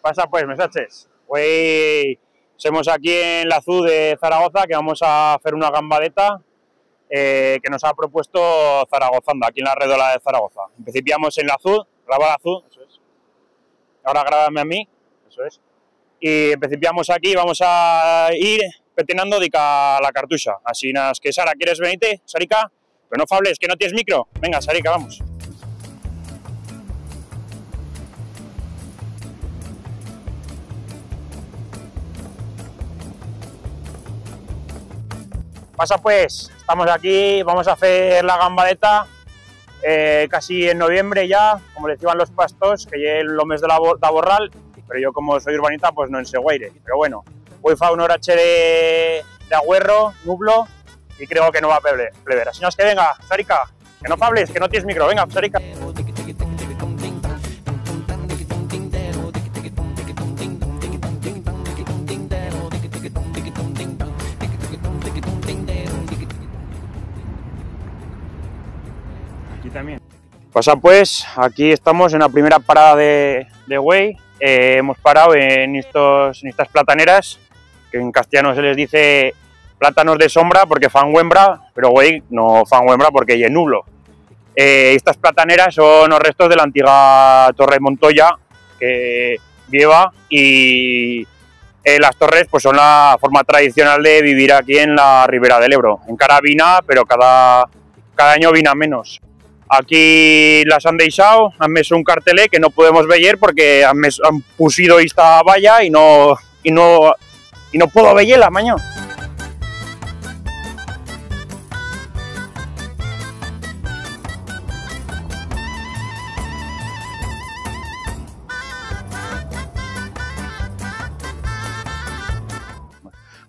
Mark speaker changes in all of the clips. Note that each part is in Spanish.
Speaker 1: Pasa pues, mesaches. Hoy somos aquí en la ZU de Zaragoza, que vamos a hacer una gambadeta que nos ha propuesto Zaragozanda, aquí en la Redola de Zaragoza. Principiamos en la ZU, graba la ZU, eso es. Ahora grábame a mí, eso es. Y principiamos aquí, vamos a ir petinando de la cartucha. Así que Sara, ¿quieres venirte, Sarica? Pero no fables, que no tienes micro. Venga, Sarica, vamos. Pasa pues, estamos aquí, vamos a hacer la gambadeta casi en noviembre ya, como decían los pastos, que ya es el mes de la borral, pero yo como soy urbanita pues no en Seguaire. Pero bueno, hoy fa un horache de agüerro, nublo, y creo que no va a pleber. Así es que venga, Sarica, que no fables, que no tienes micro, venga, Sarica. También. Pasa pues, aquí estamos en la primera parada de Güell. Hemos parado en estas plataneras, que en castellano se les dice plátanos de sombra porque fan huembra, pero Güell no fan huembra porque ya es nublo. Estas plataneras son los restos de la antigua Torre de Montoya que lleva, y las torres pues son la forma tradicional de vivir aquí en la Ribera del Ebro. Encara vina, pero cada año vina menos. Aquí las han deixado, han meso un cartelé que no podemos ver porque han pusido esta valla y no puedo verla, maño.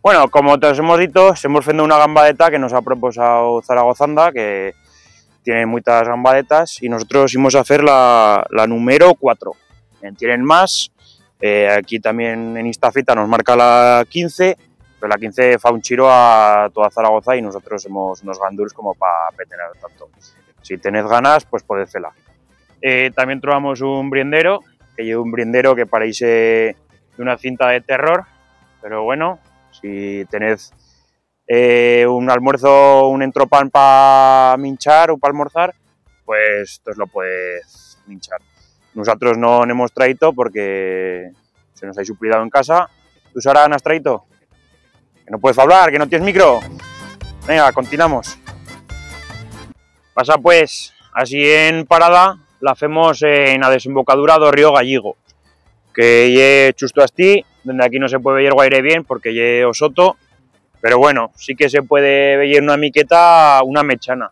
Speaker 1: Bueno, como todos hemos dicho, hemos haciendo una gambadeta que nos ha propuesto Zaragozanda, que tiene muchas gambadetas, y nosotros íbamos a hacer la número 4. Tienen más, aquí también en esta fita nos marca la 15, pero la 15 fa un chiro a toda Zaragoza y nosotros somos unos gandurs como para petener tanto. Si tenéis ganas, pues podéis hacerla. También trovamos un briendero, que lleva un briendero que parece de una cinta de terror, pero bueno, si tenéis un almuerzo, un entropán para minchar o para almorzar, pues os lo puedes minchar. Nosotros no hemos traído porque se nos ha suplido en casa. ¿Tú, Sara, no has traído? Que no puedes hablar, que no tienes micro. Venga, continuamos. Pasa pues, así en parada, la hacemos en la desembocadura do río Gallego, que ye justo así, donde aquí no se puede ver guaire bien porque ye o soto. Pero bueno, sí que se puede ver una miqueta, una mechana,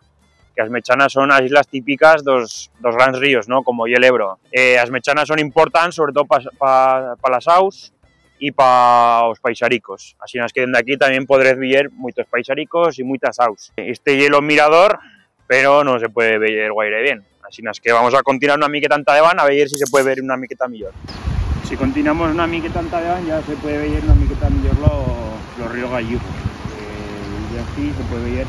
Speaker 1: que las mechanas son las islas típicas dos grandes ríos, ¿no? Como el Ebro. Las mechanas son importantes, sobre todo para las aus y para los paisaricos. Así es que desde aquí también podréis ver muchos paisaricos y muchas aus. Este hielo mirador, pero no se puede ver guaire bien. Así es que vamos a continuar una miqueta de van a ver si se puede ver una miqueta mejor. Si continuamos una miqueta de van ya se puede ver una miqueta mejor los ríos gallegos. Y así se puede ver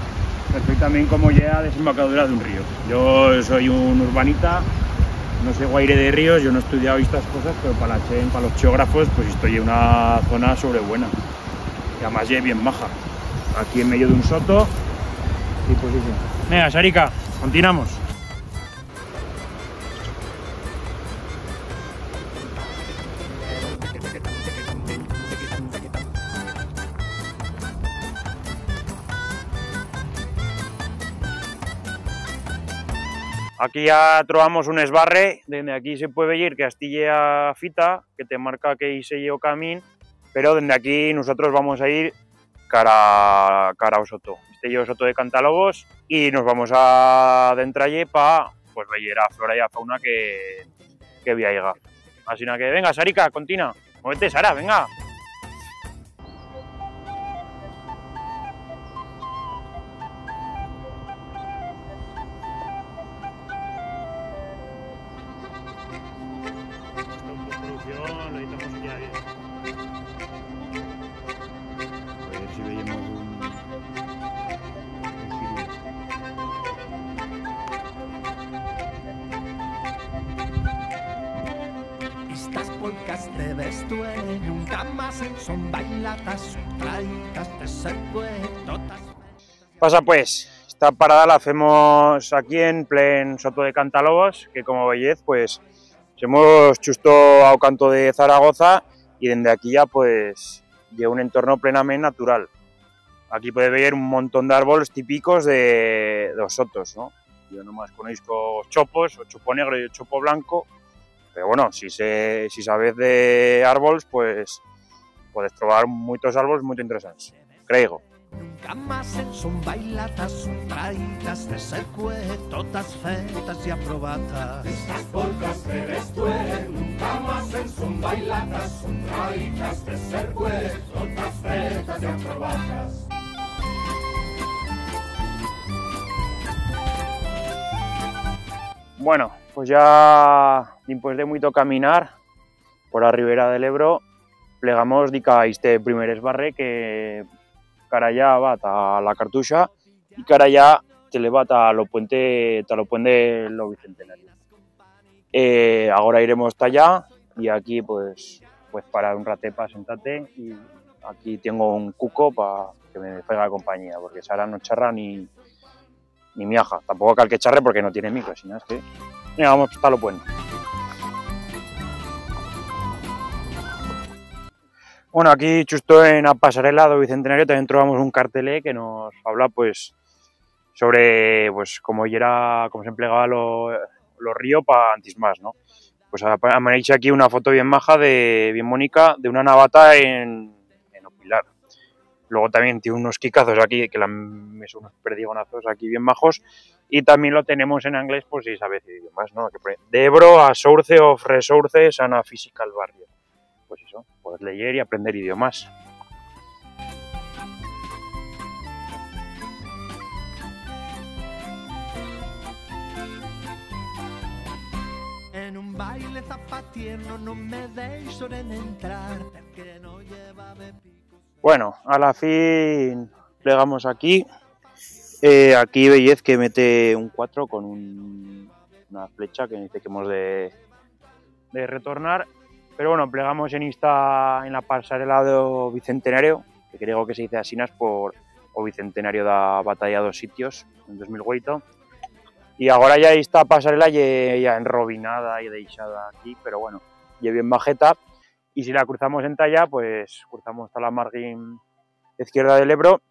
Speaker 1: perfectamente cómo llega a desembocadura de un río. Yo soy un urbanita, no sé guaire de ríos, yo no he estudiado estas cosas, pero para los geógrafos pues estoy en una zona sobrebuena. Y además es bien maja. Aquí en medio de un soto y pues eso. Venga, Sarica, continuamos. Aquí ya trovamos un esbarre, desde aquí se puede ver que astilla fita, que te marca que hice yo camino, pero desde aquí nosotros vamos a ir cara a soto. Este llevo soto de Cantalobos y nos vamos a adentralle para pues ver a flora y a fauna que voy a llegar. Así que venga, Sarica, continúa. Muévete, Sara, venga. Lo editamos ya bien. A ver si veíamos un
Speaker 2: Estas polcas de vestuario nunca más son bailatas, traitas de ser todas.
Speaker 1: Pasa pues, esta parada la hacemos aquí en plen Soto de Cantalobos, que como veis pues hemos justo ao canto de Zaragoza y desde aquí ya pues lleva un entorno plenamente natural. Aquí podéis ver un montón de árboles típicos de los sotos, ¿no? Yo nomás conozco chopos, o chopo negro y el chopo blanco, pero bueno, si sabes de árboles, pues puedes trobar muchos árboles muy interesantes, creo.
Speaker 2: Nunca más son bailatas, son traitas de ser todas fetas y aprobadas. Estas polcas de vestuario nunca más son bailatas, son traitas de ser todas fetas y aprobadas.
Speaker 1: Bueno, pues ya después de mucho caminar por la ribera del Ebro, plegamos dica este primer esbarre que cara allá va a la Cartuixa y cara allá te le va a lo puente lo Bicentenario. Ahora iremos hasta allá y aquí pues para un rate para sentarte y aquí tengo un cuco para que me pega compañía porque Sara no charra ni miaja, tampoco cal que charre porque no tiene micro, sino es que venga, vamos hasta lo puente. Bueno, aquí justo en la pasarela do Bicentenario también trovamos un cartelé que nos habla pues sobre pues cómo se empleaba los ríos para antes más, ¿no? Pues aparece aquí una foto bien maja bien bonita de una navata en Opilar. Luego también tiene unos quicazos aquí, que me son unos perdigonazos aquí bien majos. Y también lo tenemos en inglés, pues si sabes idiomas, ¿no? De Ebro a Source of Resources and a Physical Barrier. Pues eso, puedes leer y aprender idiomas.
Speaker 2: En un baile zapatierno no me deixo en entrar porque no lleva picos.
Speaker 1: Bueno, a la fin plegamos aquí. Aquí veis que mete un 4 con una flecha que dice que hemos de retornar. Pero bueno, plegamos en la pasarela do Bicentenario, que creo que se dice así por o Bicentenario da batalla dos sitios en 2008. Y ahora ya esta pasarela ya enrobinada y deixada aquí, pero bueno, ya bien bajeta. Y si la cruzamos en talla, pues cruzamos hasta la margen izquierda del Ebro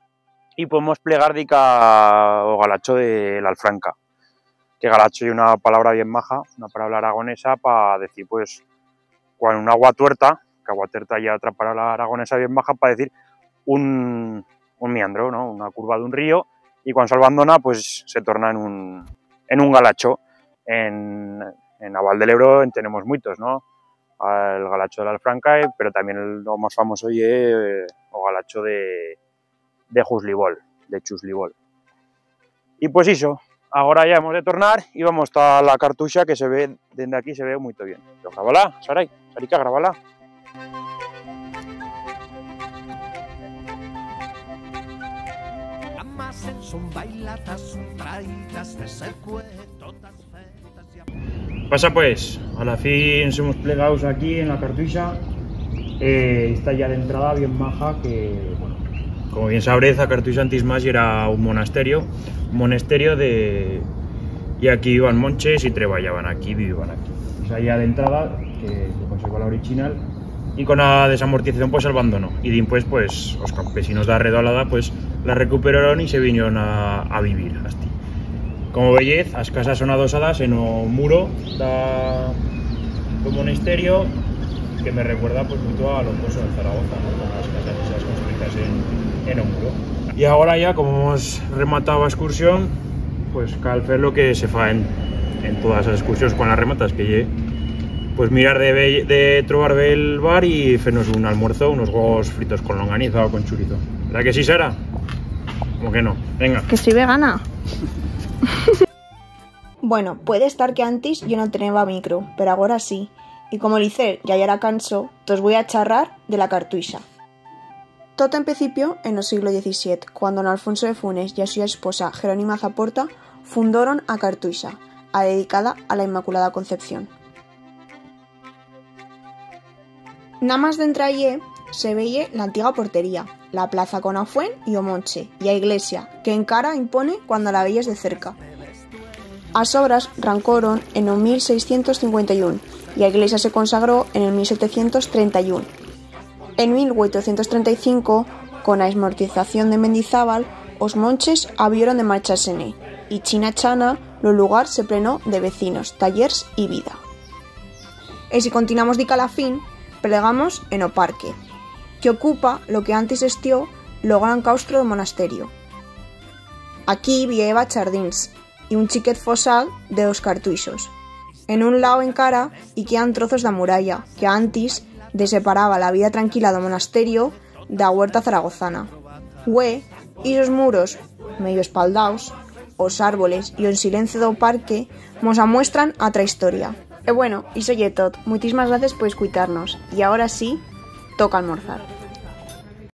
Speaker 1: y podemos plegar dica o galacho de la Alfranca. Que galacho es una palabra bien maja, una palabra aragonesa para decir pues cuando un agua tuerta, que agua tuerta ya otra palabra aragonesa bien baja para decir un meandro, ¿no? Una curva de un río, y cuando se abandona pues se torna en un galacho. En Naval del Ebro tenemos muchos, ¿no? El galacho de la Alfranca, pero también lo más famoso es el galacho de Juslibol, de Chuslibol. Y pues eso, ahora ya hemos de tornar y vamos hasta la Cartuixa, que se ve, desde aquí se ve muy bien. Pero grábala, Saray, Sarica, grábala. Pasa pues, a la fin somos plegados aquí en la Cartuixa. Está ya de entrada bien maja, que bueno, como bien sabréis, a Cartuixa antes más era un monasterio y aquí iban monches y treballaban aquí, vivían aquí. Esa ya de entrada, que conserva la original, y con la desamortización pues el abandonó. Y después pues los campesinos de Arredolada pues la recuperaron y se vinieron a vivir hasta. Como veis, las casas son adosadas en un muro del monasterio, que me recuerda pues mucho a los cosos de Zaragoza, ¿no? Con las casas esas construidas en un muro. Y ahora ya, como hemos rematado la excursión, pues cal hacer lo que se fa en todas las excursiones con las rematas, que pues mirar de trobar el bar y hacernos un almuerzo, unos huevos fritos con longaniza o con chorizo. ¿Verdad que sí, Sara? ¿Cómo que no? Venga.
Speaker 3: Que soy vegana. Bueno, puede estar que antes yo no tenía micro, pero ahora sí. Y como Licer ya era canso, os voy a charrar de la Cartuixa. Todo en principio en el siglo XVII, cuando don Alfonso de Funes y a su esposa Jerónima Zaporta fundaron a Cartuixa, dedicada a la Inmaculada Concepción. Nada más dentro allí se veía la antigua portería, la plaza con a fuent y o monche, y a iglesia, que encara impone cuando la veías de cerca. As obras rancoron en el 1651 y a iglesia se consagró en el 1731. En 1835, con la esmortización de Mendizábal, os monches habieron de marcharsene, y china chana lo lugar se plenó de vecinos, tallers y vida. E si continuamos di Calafín, plegamos en o parque, que ocupa lo que antes estió lo gran claustro del monasterio. Aquí vieva chardins y un chiquet fosal de dos cartuixos. En un lado encara y quedan trozos de muralla, que antes separaba la vida tranquila del monasterio da huerta zaragozana. Hue, y esos muros, medio espaldaos, os árboles y el silencio do parque nos amuestran otra historia. E bueno, iso ye tot. Muchísimas gracias por escucharnos. Y ahora sí, toca almorzar.